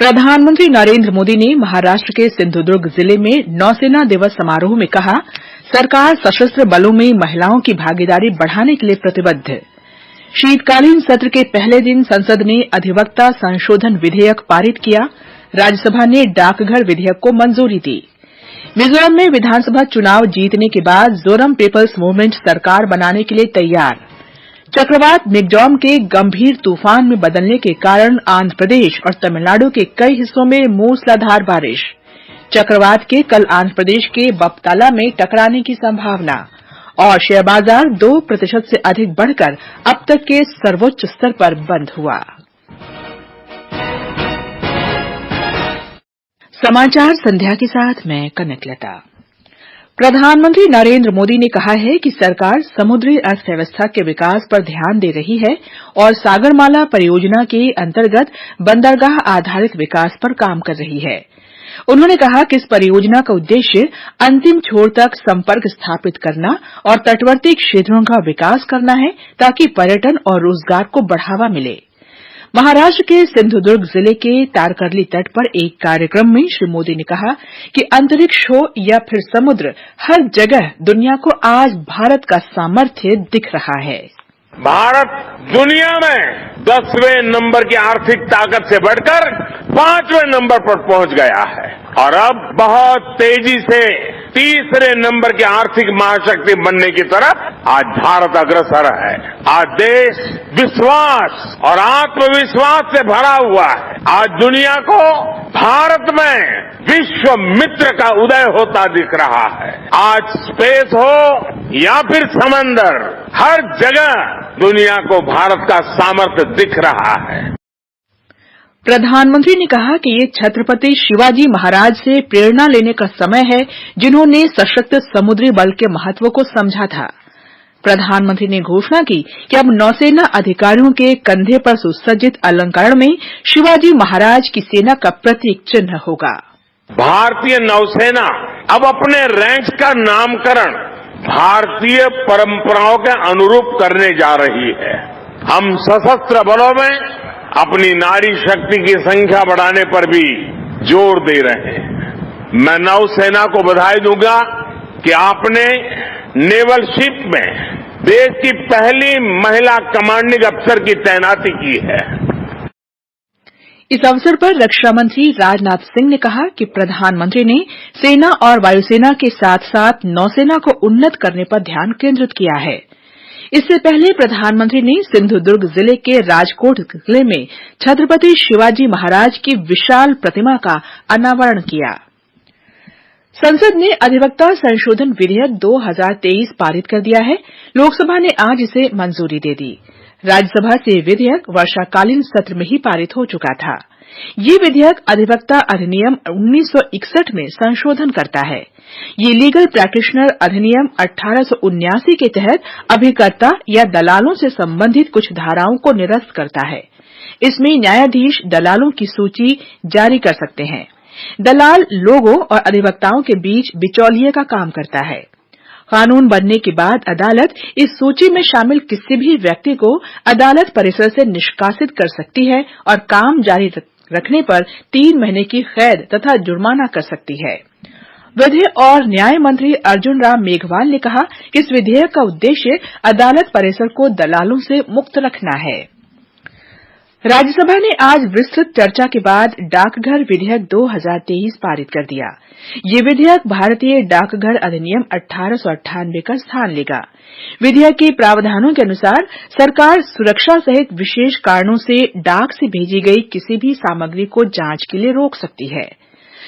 प्रधानमंत्री नरेंद्र मोदी ने महाराष्ट्र के सिंधुदुर्ग जिले में नौसेना दिवस समारोह में कहा, सरकार सशस्त्र बलों में महिलाओं की भागीदारी बढ़ाने के लिए प्रतिबद्ध। शीतकालीन सत्र के पहले दिन संसद ने अधिवक्ता संशोधन विधेयक पारित किया। राज्यसभा ने डाकघर विधेयक को मंजूरी दी। मिजोरम में विधानसभा चुनाव जीतने के बाद जोरम पीपल्स मूवमेंट सरकार बनाने के लिए तैयार। चक्रवात मिग्जॉम के गंभीर तूफान में बदलने के कारण आंध्र प्रदेश और तमिलनाडु के कई हिस्सों में मूसलाधार बारिश। चक्रवात के कल आंध्र प्रदेश के बप्ताला में टकराने की संभावना। और शेयर बाजार 2% से अधिक बढ़कर अब तक के सर्वोच्च स्तर पर बंद हुआ। समाचार संध्या के साथ मैं कनकलता। प्रधानमंत्री नरेंद्र मोदी ने कहा है कि सरकार समुद्री अर्थव्यवस्था के विकास पर ध्यान दे रही है और सागरमाला परियोजना के अंतर्गत बंदरगाह आधारित विकास पर काम कर रही है। उन्होंने कहा कि इस परियोजना का उद्देश्य अंतिम छोर तक संपर्क स्थापित करना और तटवर्ती क्षेत्रों का विकास करना है ताकि पर्यटन और रोजगार को बढ़ावा मिले। महाराष्ट्र के सिंधुदुर्ग जिले के तारकर्ली तट पर एक कार्यक्रम में श्री मोदी ने कहा कि अंतरिक्ष हो या फिर समुद्र, हर जगह दुनिया को आज भारत का सामर्थ्य दिख रहा है। भारत दुनिया में 10वें नंबर की आर्थिक ताकत से बढ़कर 5वें नंबर पर पहुंच गया है और अब बहुत तेजी से तीसरे नंबर की आर्थिक महाशक्ति बनने की तरफ आज भारत अग्रसर है। आज देश विश्वास और आत्मविश्वास से भरा हुआ है। आज दुनिया को भारत में विश्व मित्र का उदय होता दिख रहा है। आज स्पेस हो या फिर समंदर, हर जगह दुनिया को भारत का सामर्थ्य दिख रहा है। प्रधानमंत्री ने कहा कि ये छत्रपति शिवाजी महाराज से प्रेरणा लेने का समय है, जिन्होंने सशक्त समुद्री बल के महत्व को समझा था। प्रधानमंत्री ने घोषणा की कि अब नौसेना अधिकारियों के कंधे पर सुसज्जित अलंकरण में शिवाजी महाराज की सेना का प्रतीक चिन्ह होगा। भारतीय नौसेना अब अपने रैंक्स का नामकरण भारतीय परंपराओं के अनुरूप करने जा रही है। हम सशस्त्र बलों में अपनी नारी शक्ति की संख्या बढ़ाने पर भी जोर दे रहे हैं। मैं नौसेना को बधाई दूंगा कि आपने नेवल शिप में देश की पहली महिला कमांडिंग अफसर की तैनाती की है। इस अवसर पर रक्षा मंत्री राजनाथ सिंह ने कहा कि प्रधानमंत्री ने सेना और वायुसेना के साथ साथ नौसेना को उन्नत करने पर ध्यान केंद्रित किया है। इससे पहले प्रधानमंत्री ने सिंधुदुर्ग जिले के राजकोट किले में छत्रपति शिवाजी महाराज की विशाल प्रतिमा का अनावरण किया। संसद ने अधिवक्ता संशोधन विधेयक 2023 पारित कर दिया है। लोकसभा ने आज इसे मंजूरी दे दी। राज्यसभा से विधेयक वर्षाकालीन सत्र में ही पारित हो चुका था। ये विधेयक अधिवक्ता अधिनियम 1961 में संशोधन करता है। ये लीगल प्रैक्टिशनर अधिनियम 1879 के तहत अभिकर्ता या दलालों से संबंधित कुछ धाराओं को निरस्त करता है। इसमें न्यायाधीश दलालों की सूची जारी कर सकते हैं। दलाल लोगों और अधिवक्ताओं के बीच बिचौलिए का काम करता है। कानून बनने के बाद अदालत इस सूची में शामिल किसी भी व्यक्ति को अदालत परिसर से निष्कासित कर सकती है और काम जारी रखने पर 3 महीने की कैद तथा जुर्माना कर सकती है। विधि और न्याय मंत्री अर्जुन राम मेघवाल ने कहा कि इस विधेयक का उद्देश्य अदालत परिसर को दलालों से मुक्त रखना है। राज्यसभा ने आज विस्तृत चर्चा के बाद डाकघर विधेयक 2023 पारित कर दिया। ये विधेयक भारतीय डाकघर अधिनियम 1898 का स्थान लेगा। विधेयक के प्रावधानों के अनुसार सरकार सुरक्षा सहित विशेष कारणों से डाक से भेजी गई किसी भी सामग्री को जांच के लिए रोक सकती है।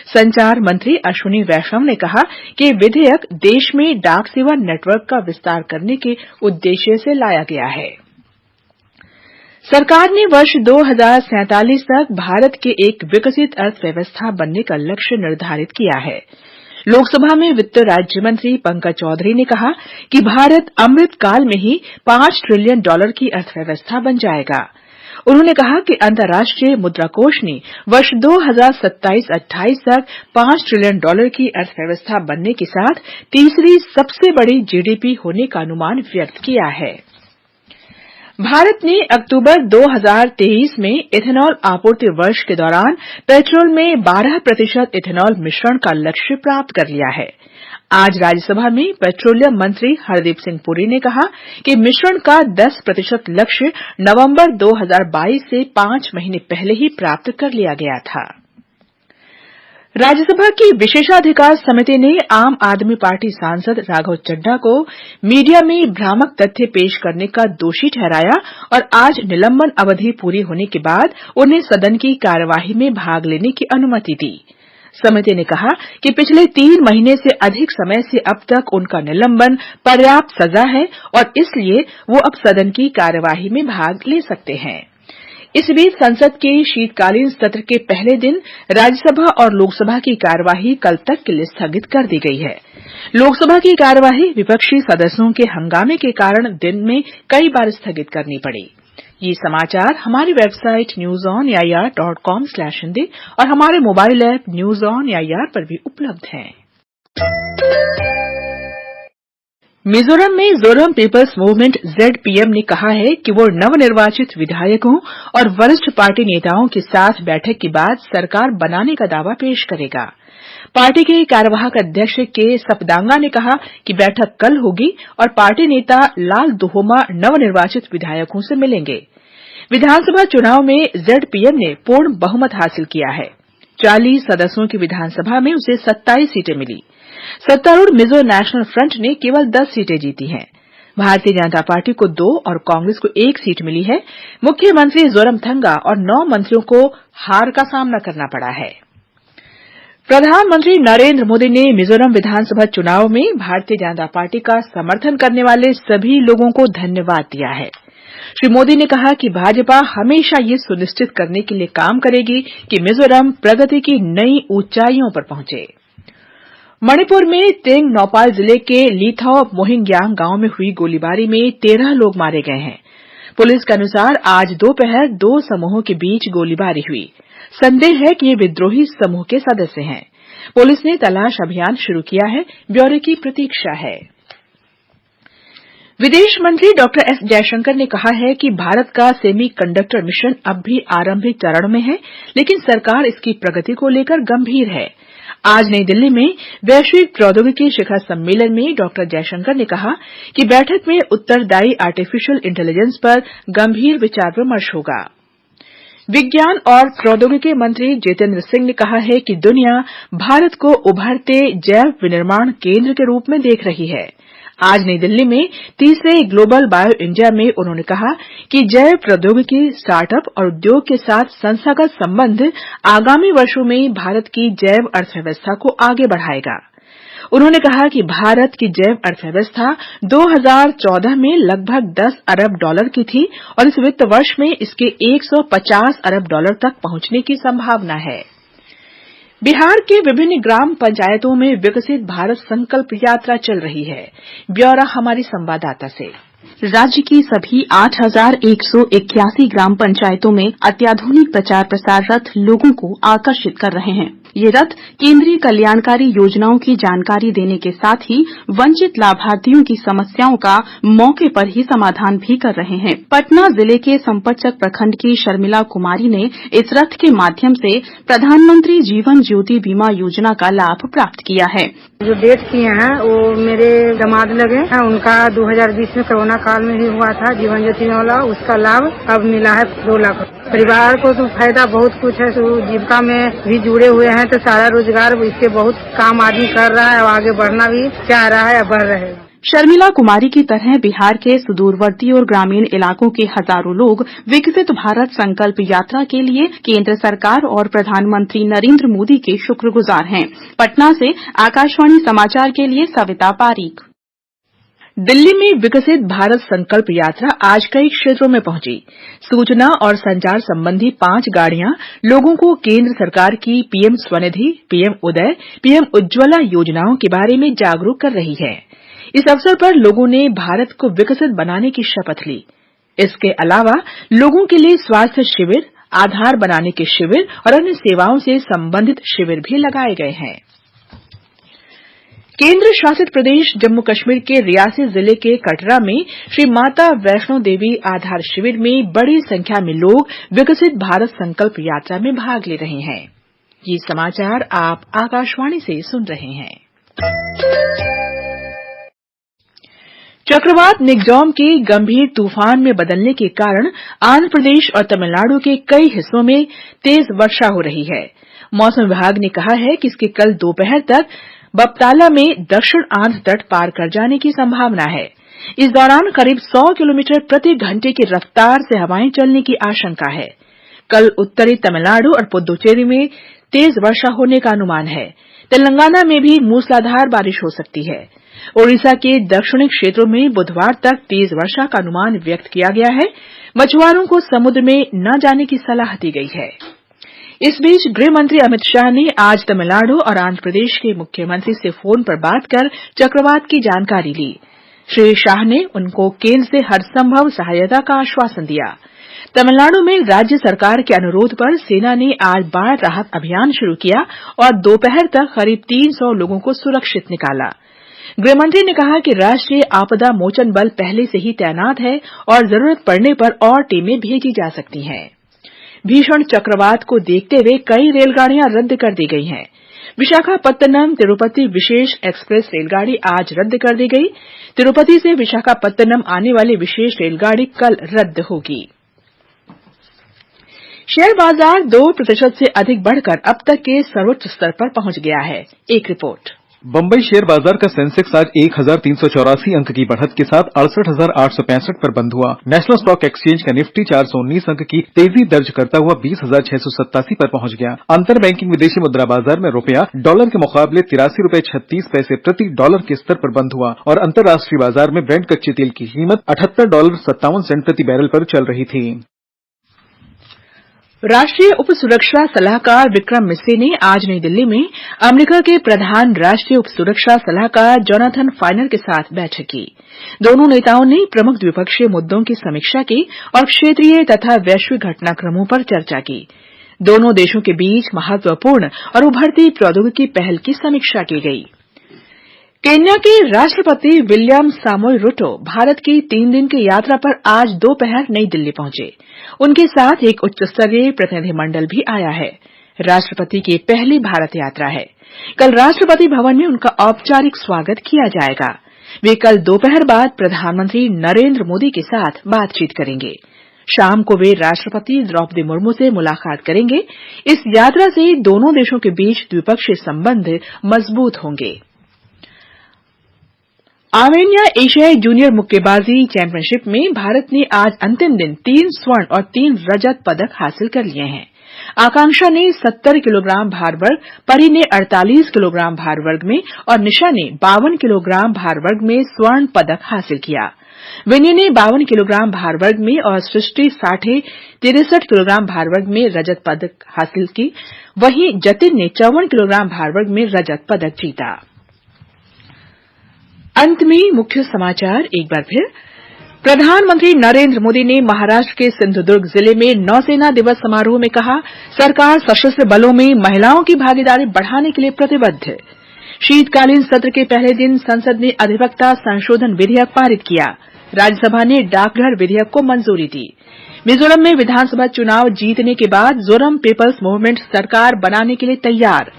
संचार मंत्री अश्विनी वैष्णव ने कहा कि विधेयक देश में डाक सेवा नेटवर्क का विस्तार करने के उद्देश्य से लाया गया है। सरकार ने वर्ष 2047 तक भारत के एक विकसित अर्थव्यवस्था बनने का लक्ष्य निर्धारित किया है। लोकसभा में वित्त राज्य मंत्री पंकज चौधरी ने कहा कि भारत अमृत काल में ही $5 ट्रिलियन की अर्थव्यवस्था बन जाएगा। उन्होंने कहा कि अंतर्राष्ट्रीय मुद्रा कोष ने वर्ष 2027-28 तक $5 ट्रिलियन की अर्थव्यवस्था बनने के साथ तीसरी सबसे बड़ी जीडीपी होने का अनुमान व्यक्त किया है। भारत ने अक्टूबर 2023 में इथेनॉल आपूर्ति वर्ष के दौरान पेट्रोल में 12% इथेनॉल मिश्रण का लक्ष्य प्राप्त कर लिया है। आज राज्यसभा में पेट्रोलियम मंत्री हरदीप सिंह पुरी ने कहा कि मिश्रण का 10% लक्ष्य नवंबर 2022 से 5 महीने पहले ही प्राप्त कर लिया गया था। राज्यसभा की विशेषाधिकार समिति ने आम आदमी पार्टी सांसद राघव चड्ढा को मीडिया में भ्रामक तथ्य पेश करने का दोषी ठहराया और आज निलंबन अवधि पूरी होने के बाद उन्हें सदन की कार्यवाही में भाग लेने की अनुमति दी। समिति ने कहा कि पिछले 3 महीने से अधिक समय से अब तक उनका निलंबन पर्याप्त सजा है और इसलिए वो अब सदन की कार्यवाही में भाग ले सकते हैं। इस बीच संसद के शीतकालीन सत्र के पहले दिन राज्यसभा और लोकसभा की कार्यवाही कल तक के लिए स्थगित कर दी गई है। लोकसभा की कार्यवाही विपक्षी सदस्यों के हंगामे के कारण दिन में कई बार स्थगित करनी पड़ी। ये समाचार हमारी वेबसाइट newsonair.com/हिंदी और हमारे mobile app news on AIR पर भी उपलब्ध हैं। मिजोरम में जोरम पीपल्स मूवमेंट ZPM ने कहा है कि वो नवनिर्वाचित विधायकों और वरिष्ठ पार्टी नेताओं के साथ बैठक के बाद सरकार बनाने का दावा पेश करेगा। पार्टी के कार्यवाहक अध्यक्ष के सपदांगा ने कहा कि बैठक कल होगी और पार्टी नेता लाल दुहोमा नवनिर्वाचित विधायकों से मिलेंगे। विधानसभा चुनाव में ZPM ने पूर्ण बहुमत हासिल किया है। 40 सदस्यों की विधानसभा में उसे 27 सीटें मिली। सत्तारूढ़ मिजो नेशनल फ्रंट ने केवल 10 सीटें जीती हैं। भारतीय जनता पार्टी को 2 और कांग्रेस को 1 सीट मिली है। मुख्यमंत्री जोरमथंगा और 9 मंत्रियों को हार का सामना करना पड़ा है। प्रधानमंत्री नरेंद्र मोदी ने मिजोरम विधानसभा चुनाव में भारतीय जनता पार्टी का समर्थन करने वाले सभी लोगों को धन्यवाद दिया है। श्री मोदी ने कहा कि भाजपा हमेशा ये सुनिश्चित करने के लिए काम करेगी कि मिजोरम प्रगति की नई ऊंचाइयों पर पहुंचे। मणिपुर में तेंग नौपाल जिले के लीथाओ मोहिंगयांग गांव में हुई गोलीबारी में 13 लोग मारे गए हैं। पुलिस के अनुसार आज दोपहर 2 समूहों के बीच गोलीबारी हुई। संदेह है कि ये विद्रोही समूह के सदस्य हैं। पुलिस ने तलाश अभियान शुरू किया है। ब्यौरे की प्रतीक्षा है। विदेश मंत्री डॉक्टर एस जयशंकर ने कहा है कि भारत का सेमी कंडक्टर मिशन अब भी आरंभिक चरण में है, लेकिन सरकार इसकी प्रगति को लेकर गंभीर है। आज नई दिल्ली में वैश्विक प्रौद्योगिकी शिखर सम्मेलन में डॉक्टर जयशंकर ने कहा कि बैठक में उत्तरदायी आर्टिफिशियल इंटेलिजेंस पर गंभीर विचार विमर्श होगा। विज्ञान और प्रौद्योगिकी मंत्री जितेंद्र सिंह ने कहा है कि दुनिया भारत को उभरते जैव विनिर्माण केंद्र के रूप में देख रही है। आज नई दिल्ली में 3रे ग्लोबल बायो इंडिया में उन्होंने कहा कि जैव प्रौद्योगिकी स्टार्टअप और उद्योग के साथ संस्थागत संबंध आगामी वर्षों में भारत की जैव अर्थव्यवस्था को आगे बढ़ाएगा। उन्होंने कहा कि भारत की जैव अर्थव्यवस्था 2014 में लगभग $10 अरब की थी और इस वित्त वर्ष में इसके $150 अरब तक पहुंचने की संभावना है। बिहार के विभिन्न ग्राम पंचायतों में विकसित भारत संकल्प यात्रा चल रही है। ब्यौरा हमारी संवाददाता से। राज्य की सभी 8,181 ग्राम पंचायतों में अत्याधुनिक प्रचार प्रसार रथ लोगों को आकर्षित कर रहे हैं। ये रथ केंद्रीय कल्याणकारी योजनाओं की जानकारी देने के साथ ही वंचित लाभार्थियों की समस्याओं का मौके पर ही समाधान भी कर रहे हैं। पटना जिले के संपतचक प्रखंड की शर्मिला कुमारी ने इस रथ के माध्यम से प्रधानमंत्री जीवन ज्योति बीमा योजना का लाभ प्राप्त किया है। जो डेट किए हैं वो मेरे दामाद लगे हैं, उनका 2020 में कोरोना काल में ही हुआ था जीवन ज्योति वाला, उसका लाभ अब मिला है 2 लाख। परिवार को तो फायदा बहुत कुछ है, जीविका में भी जुड़े हुए हैं तो सारा रोजगार इससे बहुत काम आदमी कर रहा है और आगे बढ़ना भी चाह रहा है और बढ़ रहे हैं। शर्मिला कुमारी की तरह बिहार के सुदूरवर्ती और ग्रामीण इलाकों के हजारों लोग विकसित भारत संकल्प यात्रा के लिए केंद्र सरकार और प्रधानमंत्री नरेंद्र मोदी के शुक्रगुजार हैं। पटना से आकाशवाणी समाचार के लिए सविता पारीक। दिल्ली में विकसित भारत संकल्प यात्रा आज कई क्षेत्रों में पहुंची। सूचना और संचार संबंधी 5 गाड़ियां लोगों को केंद्र सरकार की पीएम स्वनिधि, पीएम उदय, पीएम उज्ज्वला योजनाओं के बारे में जागरूक कर रही है। इस अवसर पर लोगों ने भारत को विकसित बनाने की शपथ ली। इसके अलावा लोगों के लिए स्वास्थ्य शिविर, आधार बनाने के शिविर और अन्य सेवाओं से संबंधित शिविर भी लगाए गए हैं। केंद्र शासित प्रदेश जम्मू कश्मीर के रियासी जिले के कटरा में श्री माता वैष्णो देवी आधार शिविर में बड़ी संख्या में लोग विकसित भारत संकल्प यात्रा में भाग ले रहे हैं। ये समाचार आप आकाशवाणी से सुन रहे हैं। चक्रवात निग्जॉम के गंभीर तूफान में बदलने के कारण आंध्र प्रदेश और तमिलनाडु के कई हिस्सों में तेज वर्षा हो रही है। मौसम विभाग ने कहा है कि इसके कल दोपहर तक बप्ताला में दक्षिण आंध्र तट पार कर जाने की संभावना है। इस दौरान करीब 100 किलोमीटर प्रति घंटे की रफ्तार से हवाएं चलने की आशंका है। कल उत्तरी तमिलनाडु और पुद्दुचेरी में तेज वर्षा होने का अनुमान है। तेलंगाना में भी मूसलाधार बारिश हो सकती है। ओडिशा के दक्षिणी क्षेत्रों में बुधवार तक तेज वर्षा का अनुमान व्यक्त किया गया है। मछुआरों को समुद्र में न जाने की सलाह दी गई है। इस बीच गृह मंत्री अमित शाह ने आज तमिलनाडु और आंध्र प्रदेश के मुख्यमंत्री से फोन पर बात कर चक्रवात की जानकारी ली। श्री शाह ने उनको केंद्र से हर संभव सहायता का आश्वासन दिया। तमिलनाडु में राज्य सरकार के अनुरोध पर सेना ने आज बाढ़ राहत अभियान शुरू किया और दोपहर तक करीब 300 लोगों को सुरक्षित निकाला। गृहमंत्री ने कहा कि राष्ट्रीय आपदा मोचन बल पहले से ही तैनात है और जरूरत पड़ने पर और टीमें भेजी जा सकती हैं। भीषण चक्रवात को देखते हुए कई रेलगाड़ियां रद्द कर दी गई हैं। विशाखापत्तनम तिरुपति विशेष एक्सप्रेस रेलगाड़ी आज रद्द कर दी गई। तिरुपति से विशाखापत्तनम आने वाली विशेष रेलगाड़ी कल रद्द होगी। शेयर बाजार 2% से अधिक बढ़कर अब तक के सर्वोच्च स्तर पर पहुंच गया है। एक रिपोर्ट। बंबई शेयर बाजार का सेंसेक्स आज 1384 अंक की बढ़त के साथ 68,865 पर बंद हुआ। नेशनल स्टॉक एक्सचेंज का निफ्टी 419 अंक की तेजी दर्ज करता हुआ 20,687 पर पहुंच गया। अंतर बैंकिंग विदेशी मुद्रा बाजार में रुपया डॉलर के मुकाबले 83 रुपए 36 पैसे प्रति डॉलर के स्तर पर बंद हुआ और अंतर्राष्ट्रीय बाजार में ब्रेंट कच्चे तेल की कीमत $78.57 प्रति बैरल पर चल रही थी। राष्ट्रीय उप सुरक्षा सलाहकार विक्रम मिस्री ने आज नई दिल्ली में अमेरिका के प्रधान राष्ट्रीय उप सुरक्षा सलाहकार जोनाथन फाइनर के साथ बैठक की। दोनों नेताओं ने प्रमुख द्विपक्षीय मुद्दों की समीक्षा की और क्षेत्रीय तथा वैश्विक घटनाक्रमों पर चर्चा की। दोनों देशों के बीच महत्वपूर्ण और उभरती प्रौद्योगिकी पहल की समीक्षा की गई। केन्या के राष्ट्रपति विलियम सामोई रूटो भारत की 3 दिन की यात्रा पर आज दोपहर नई दिल्ली पहुंचे। उनके साथ एक उच्च स्तरीय प्रतिनिधिमंडल भी आया है। राष्ट्रपति की पहली भारत यात्रा है। कल राष्ट्रपति भवन में उनका औपचारिक स्वागत किया जाएगा। वे कल दोपहर बाद प्रधानमंत्री नरेंद्र मोदी के साथ बातचीत करेंगे। शाम को वे राष्ट्रपति द्रौपदी मुर्मू से मुलाकात करेंगे। इस यात्रा से दोनों देशों के बीच द्विपक्षीय संबंध मजबूत होंगे। आर्मेनिया एशियाई जूनियर मुक्केबाजी चैंपियनशिप में भारत ने आज अंतिम दिन 3 स्वर्ण और 3 रजत पदक हासिल कर लिए हैं। आकांक्षा ने 70 किलोग्राम भार वर्ग, परी ने 48 किलोग्राम भार वर्ग में और निशा ने 52 किलोग्राम भार वर्ग में स्वर्ण पदक हासिल किया। विनय ने 52 किलोग्राम भार वर्ग में और सृष्टि साठे 63 किलोग्राम भार वर्ग में रजत पदक हासिल की। वहीं जतिन ने 54 किलोग्राम भार वर्ग में रजत पदक जीता। अंत में मुख्य समाचार एक बार फिर। प्रधानमंत्री नरेंद्र मोदी ने महाराष्ट्र के सिंधुदुर्ग जिले में नौसेना दिवस समारोह में कहा, सरकार सशस्त्र बलों में महिलाओं की भागीदारी बढ़ाने के लिए प्रतिबद्ध। शीतकालीन सत्र के पहले दिन संसद ने अधिवक्ता संशोधन विधेयक पारित किया। राज्यसभा ने डाकघर विधेयक को मंजूरी दी। मिजोरम में विधानसभा चुनाव जीतने के बाद जोरम पीपल्स मूवमेंट सरकार बनाने के लिए तैयार।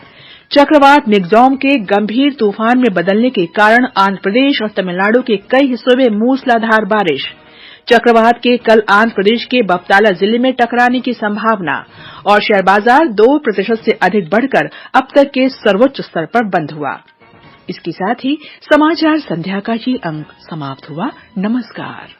चक्रवात निग्जॉम के गंभीर तूफान में बदलने के कारण आंध्र प्रदेश और तमिलनाडु के कई हिस्सों में मूसलाधार बारिश। चक्रवात के कल आंध्र प्रदेश के बप्ताला जिले में टकराने की संभावना। और शेयर बाजार 2% से अधिक बढ़कर अब तक के सर्वोच्च स्तर पर बंद हुआ। इसके साथ ही समाचार संध्या का ये अंक समाप्त हुआ। नमस्कार।